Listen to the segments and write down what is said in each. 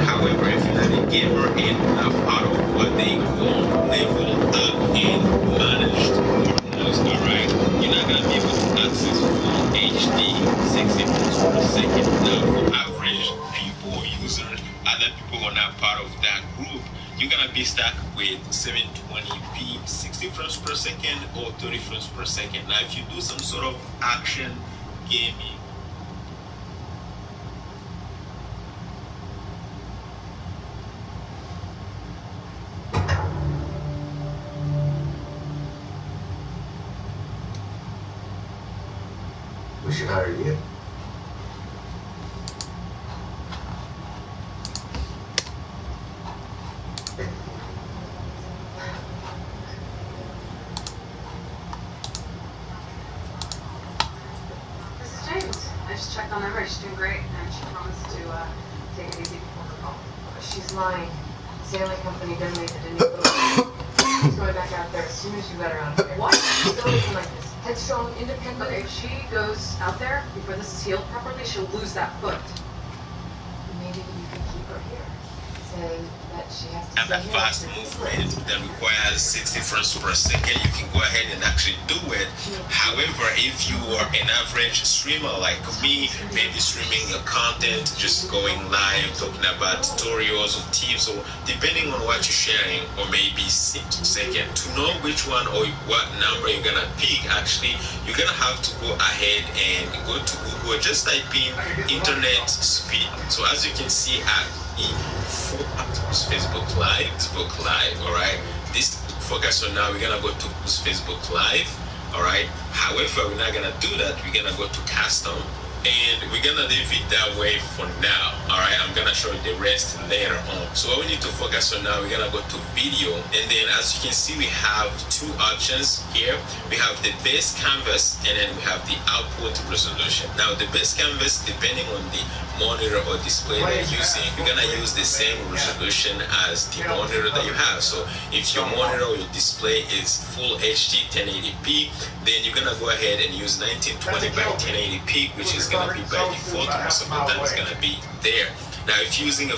However, if you're not a gamer and not part of what they call level up and managed partners, alright, you're not gonna be able to access full HD 60 frames per second. Now, for average people or users, other people who are not part of that group, you're gonna be stuck with 720p 60 frames per second or 30 frames per second. Now, if you do some sort of action gaming, we should hire you. This is James. I just checked on Emery. She's doing great, and she promised to take it easy before her call. She's lying. The sailing company donated a new boat. She's going back out there as soon as you let her out of here. What? She's always been like this. Headstrong, independent. Okay, if she goes out there before this is healed properly, she'll lose that foot. Maybe you can keep her here. Say that she has to and stay that here. fast movement that requires 60 frames per second, you can go ahead and actually do it. However, if you are an average streamer like me, maybe streaming your content, just going live, talking about tutorials or tips, or depending on what you're sharing, or maybe 6 seconds, to know which one or what number you're gonna pick, actually, you're gonna have to go ahead and go to Google, just type in internet speed. So as you can see at Facebook Live, all right. This focus on now, we're gonna go to Facebook Live, all right. However, we're not gonna do that. We're gonna go to custom, and we're gonna leave it that way for now, all right. I'm gonna show you the rest later on. So what we need to focus on now, we're gonna go to video, and then as you can see, we have two options here. We have the base canvas, and then we have the output resolution. Now, the base canvas, depending on the monitor or display that you're using, you're gonna use the same resolution as the monitor that you have. So if your monitor or your display is full HD 1080p, then you're gonna go ahead and use 1920 by 1080p, which is gonna be by default. Most of the time it's gonna be there. Now, if you're using a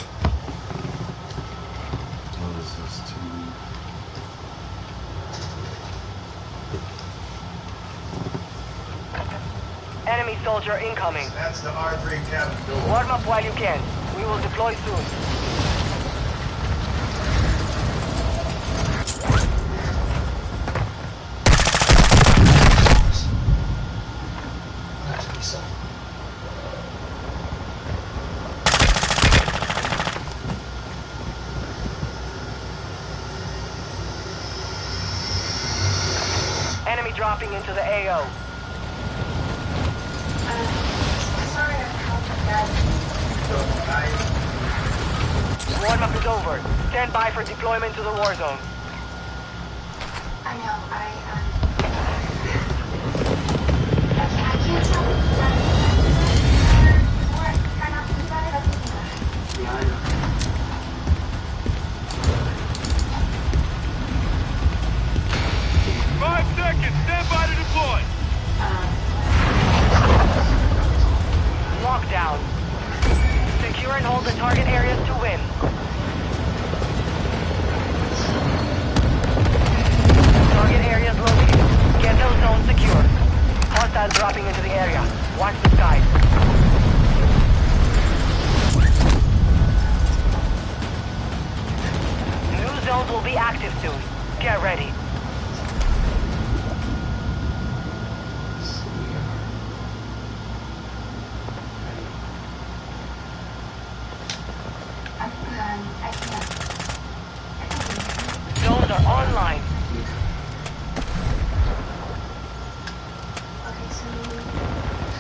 enemy soldier incoming. That's the R3 cabin door. Warm up while you can. We will deploy soon. Enemy dropping into the AO. Sorry, Warm up is over. Stand by for deployment to the war zone. I know, I can't tell you that. Try not to do that. Yeah, I know. Stand by to deploy. Lockdown. Secure and hold the target areas to win. Target areas located. Get those zones secure. Hostiles dropping into the area. Watch the skies. New zones will be active soon. Get ready. Zones are online. Okay, so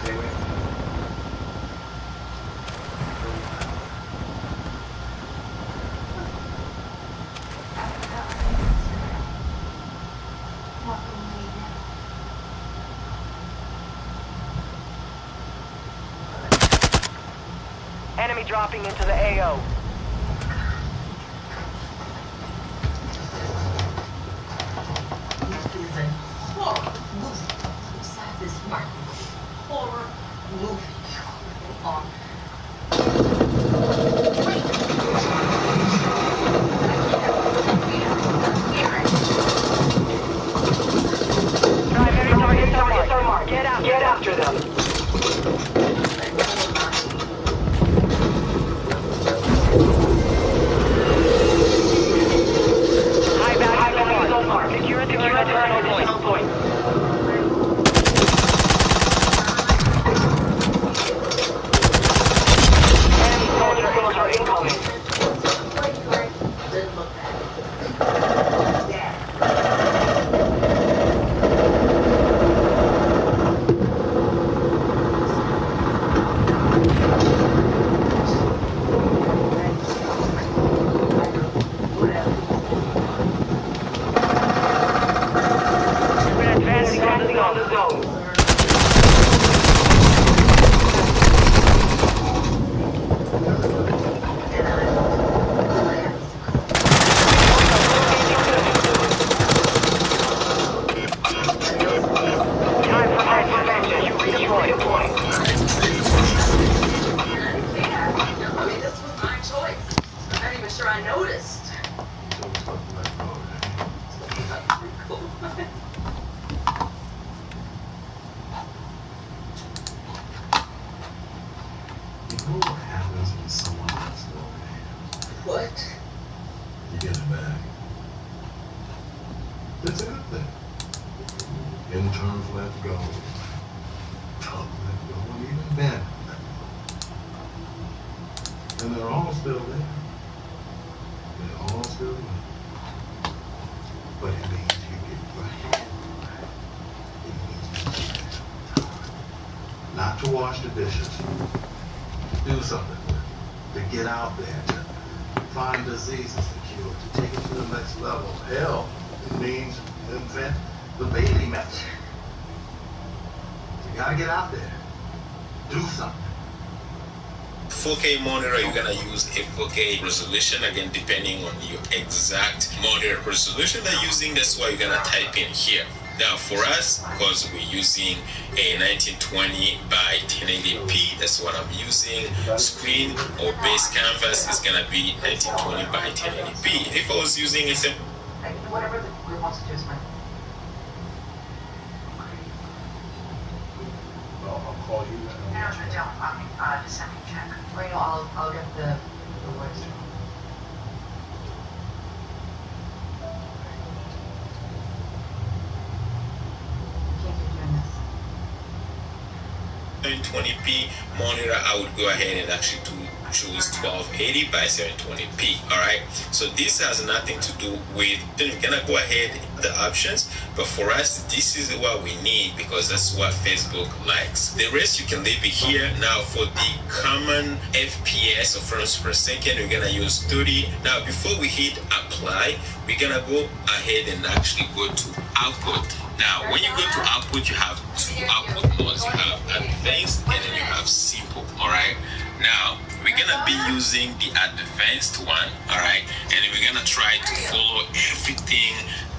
Stay away. Enemy dropping into the AO. this is a horror movie. Inside this market, horror movie. On. Wait. Didn't look bad. Yeah. We're advancing on the zone. Time for expansion. You redeploy. I mean, this was my choice. I'm not even sure I noticed. You know what happens when someone lets go? What? You get it back. It's a good thing. Interns let go. Tuck let go. And even Ben let go. And they're all still there. They're all still there. But it means you get your hand right. It means you have time. Not to wash the dishes. Do something with it. To get out there. To find diseases to cure. To take it to the next level. Hell, it means invent the baby method. You gotta get out there. Do something. 4K monitor, you're gonna use a 4K resolution, again depending on your exact monitor resolution that you're using. That's why you're gonna type in here. Now for us, because we're using a 1920 by 1080p, that's what I'm using. Screen or base canvas is gonna be 1920 by 1080p. If I was using a simple Whatever the group wants to do is fine. Well, I'll call you. Or, I'll get the words. Can't keep doing this. 720p monitor, I would go ahead and actually choose 1280 by 720p. All right, so this has nothing to do with, then we're gonna go ahead the options, but for us this is what we need because that's what Facebook likes. The rest you can leave it here. Now for the common FPS or frames per second, we're gonna use 30. Now before we hit apply, we're gonna go ahead and actually go to output. Now when you go to output, you have two output modes. You have advanced and then you have simple. All right, now we're gonna be using the advanced one. All right, and then we're gonna try to follow everything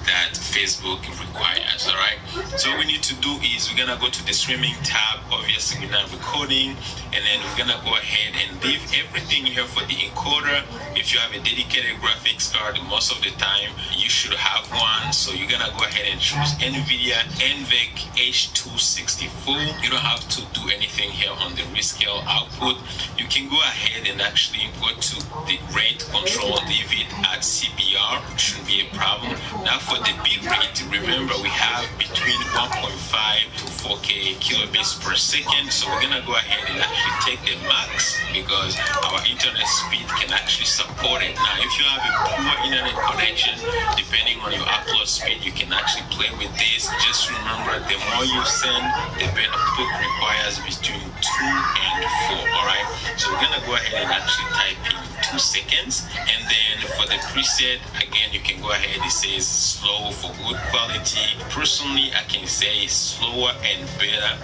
that Facebook requires. All right, so what we need to do is we're gonna go to the streaming tab. Obviously we're not recording, and then we're gonna go ahead and leave everything here for the encoder. If you have a dedicated graphics card, most of the time you should have one, so you're gonna go ahead and choose NVIDIA NVENC H264. You don't have to do anything here on the rescale output. You can go ahead and actually go to the rate control, leave it at CBR, shouldn't be a problem. Now for the bit rate, remember we have between 1.5 to 4K kilobits per second, so we're gonna go ahead and actually take the max because our internet speed can actually support it. Now if you have a poor internet connection, depending on your upload speed, you can actually play with this. Just remember, the more you send, the better. Book requires between 2 and 4. All right, so we're gonna go ahead and actually type in 2 seconds, and then for the preset, again you can go ahead. It says slow for good quality. Personally, I can say slower and better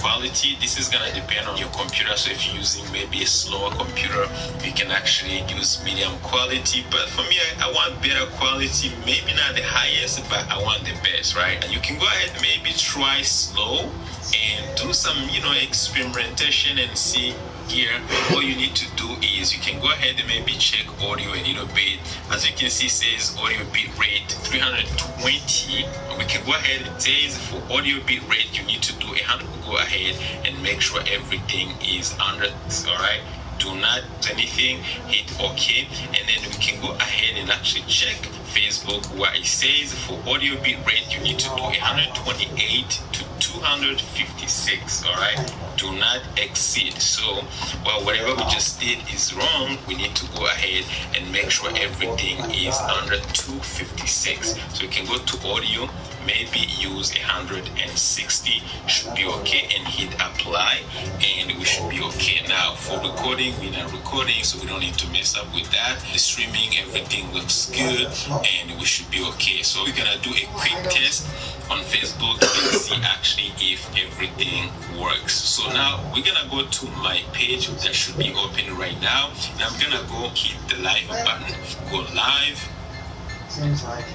quality. This is gonna depend on your computer. So if you're using maybe a slower computer, you can actually use medium quality. But for me, I want better quality. Maybe not the highest, but I want the best, right? You can go ahead and maybe try slow and do some, experimentation and see. Here, all you need to do is you can go ahead and maybe check audio a little bit. As you can see, it says audio bit rate 320. We can go ahead, it says for audio bit rate you need to do 100. Go ahead and make sure everything is under. All right, do not do anything, hit OK, and then we can go ahead and actually check Facebook where it says for audio bit rate you need to do 128 to 2 256. All right, do not exceed. So, well, whatever we just did is wrong. We need to go ahead and make sure everything is under 256. So you can go to audio, maybe use 160, should be okay, and hit apply, and we should be okay. Now for recording, we're not recording, so we don't need to mess up with that. The streaming, everything looks good, and we should be okay. So we're gonna do a quick test on Facebook and see actually if everything works. So now we're gonna go to my page that should be open right now, and I'm gonna go hit the live button, go live. Seems like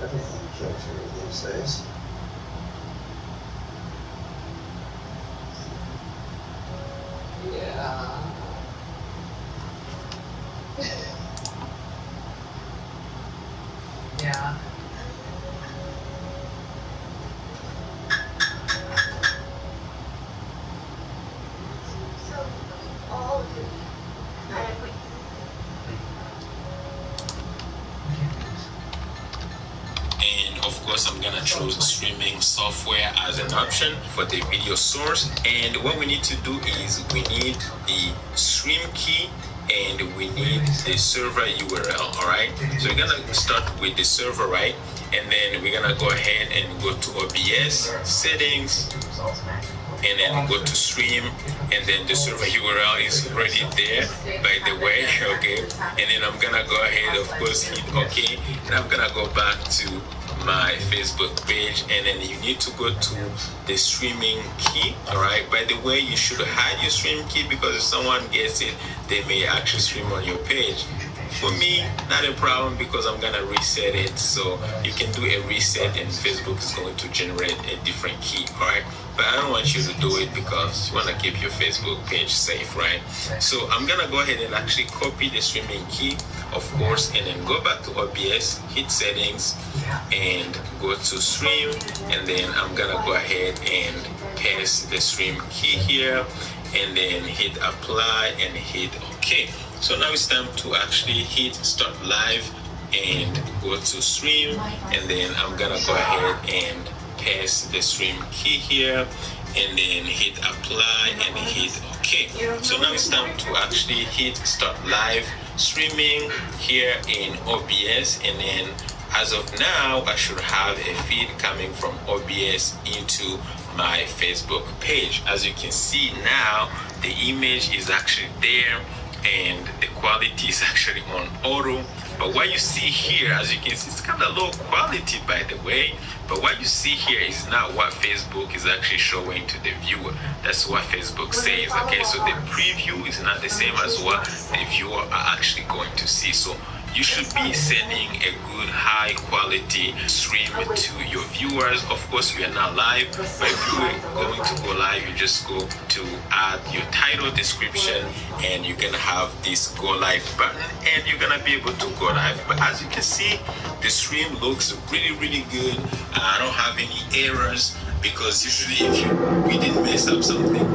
everything checks here these days. Yeah. Yeah. So, all of you. And of course I'm gonna choose streaming software as an option for the video source. And what we need to do is we need the stream key and we need the server URL. All right, so we're gonna start with the server, right? And then we're gonna go ahead and go to OBS settings, and then go to stream, and then the server URL is already there, by the way. Okay, and then I'm gonna go ahead, of course, hit OK, and I'm gonna go back to my Facebook page, and then you need to go to the streaming key. All right, by the way, you should hide your stream key, because if someone gets it, they may actually stream on your page. For me, not a problem, because I'm gonna reset it. So you can do a reset and Facebook is going to generate a different key. All right, but I don't want you to do it because you want to keep your Facebook page safe, right? So I'm gonna go ahead and actually copy the streaming key, of course, and then go back to OBS, hit settings, and go to stream, and then I'm gonna go ahead and paste the stream key here, and then hit apply and hit OK. So now it's time to actually hit start live and go to stream, and then I'm gonna go ahead and paste the stream key here, and then hit apply and hit OK. So now it's time to actually hit start live streaming here in OBS, and then as of now I should have a feed coming from OBS into my Facebook page. As you can see now, the image is actually there and the quality is actually on auto. But what you see here, as you can see, it's kind of low quality, by the way. But what you see here is not what Facebook is actually showing to the viewer. That's what Facebook says. Okay, so the preview is not the same as what the viewer are actually going to see. So you should be sending a good high quality stream to your viewers. Of course, we are not live, but if you're going to go live, you just go to add your title, description, and you're gonna have this go live button, and you're gonna be able to go live. But as you can see, the stream looks really, really good. I don't have any errors, because usually if we didn't mess up something,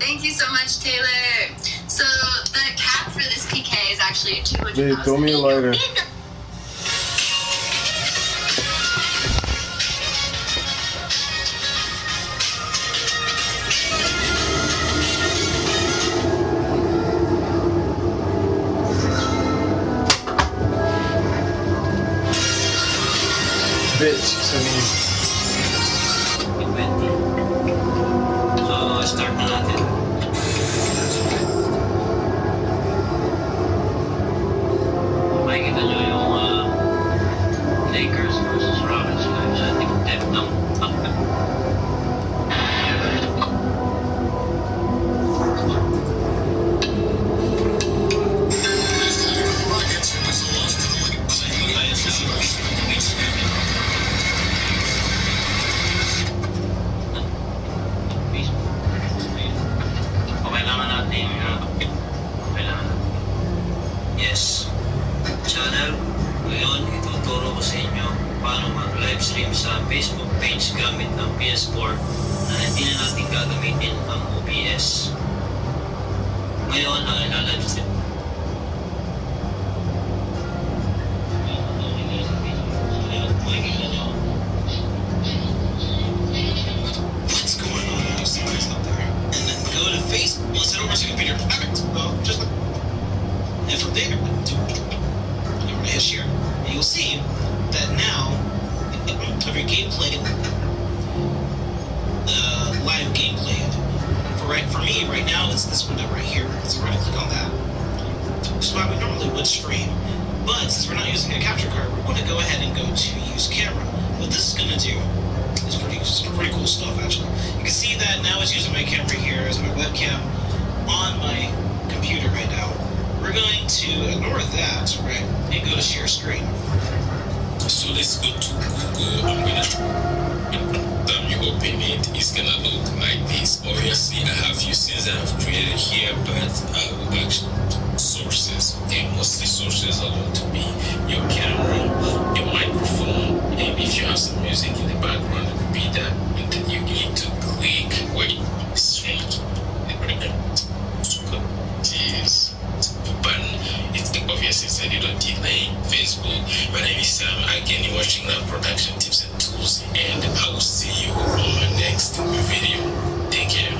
Thank you so much, Taylor. So the cap for this PK is actually 200,000. Dude, throw me a lighter. bitch sa niya. So, start na natin. Makikita nyo yung Lakers versus Rockets live sa tip ng Yes. Channel. Ngayon, ituturo ko sa inyo paano mag-livestream sa Facebook page gamit ng PS4 na hindi na natin gagamitin ang OBS. Ngayon, ang ilalivestream. What's going on? There's somebody's out there. And then go to Facebook. Let's head over to your computer. Perfect. Well, just like. And from there, you're going to hit share. And you'll see that now, every gameplay, live gameplay, for me right now, it's this window right here. So we're going to click on that. So I would normally would stream, but since we're not using a capture card, we're going to go ahead and go to use camera. What this is going to do is pretty cool stuff, actually. You can see that now it's using my camera here as my webcam on my computer right now. We're going to ignore that, right, and go to share screen. So let's go to Google. I'm gonna time you open it, it's gonna look like this. Obviously, I have few things that I've created here, but I will actually sources, and mostly sources are going to be your camera, your microphone, and if you have some music in the background, it will be that. And then you need to click where it's shrinking. This button. It's obvious it's a little delay. Facebook. My name is Sam. Again, you're watching production tips and tools, and I will see you on my next video. Take care.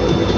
Switch.